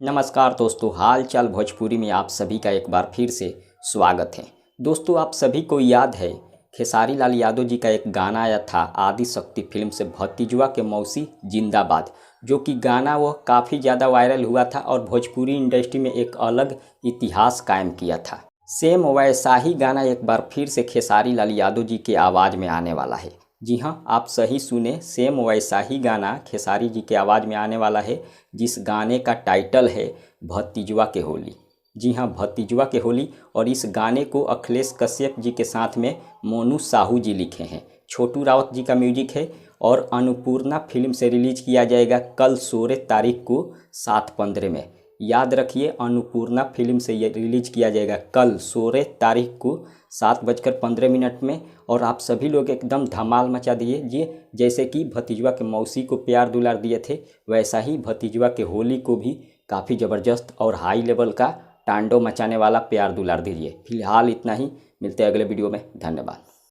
नमस्कार दोस्तों, हाल चाल भोजपुरी में आप सभी का एक बार फिर से स्वागत है। दोस्तों, आप सभी को याद है खेसारी लाल यादव जी का एक गाना आया था आदि शक्ति फिल्म से, भतीजवा के मौसी जिंदाबाद, जो कि गाना वह काफ़ी ज़्यादा वायरल हुआ था और भोजपुरी इंडस्ट्री में एक अलग इतिहास कायम किया था। सेम वैसा ही गाना एक बार फिर से खेसारी लाल यादव जी के आवाज़ में आने वाला है। जी हाँ, आप सही सुने, सेम वैसा ही गाना खेसारी जी के आवाज़ में आने वाला है, जिस गाने का टाइटल है भतीजवा के होली। जी हाँ, भतीजवा के होली। और इस गाने को अखिलेश कश्यप जी के साथ में मोनू साहू जी लिखे हैं, छोटू रावत जी का म्यूजिक है और अन्नपूर्णा फिल्म से रिलीज किया जाएगा कल 16 तारीख को 7:15 में। याद रखिए, अन्नपूर्णा फिल्म से ये रिलीज किया जाएगा कल 16 तारीख को 7:15 में। और आप सभी लोग एकदम धमाल मचा दीजिए, जैसे कि भतीजवा के मौसी को प्यार दुलार दिए थे, वैसा ही भतीजवा के होली को भी काफ़ी ज़बरदस्त और हाई लेवल का तांडव मचाने वाला प्यार दुलार दीजिए। फिलहाल इतना ही, मिलते हैं अगले वीडियो में। धन्यवाद।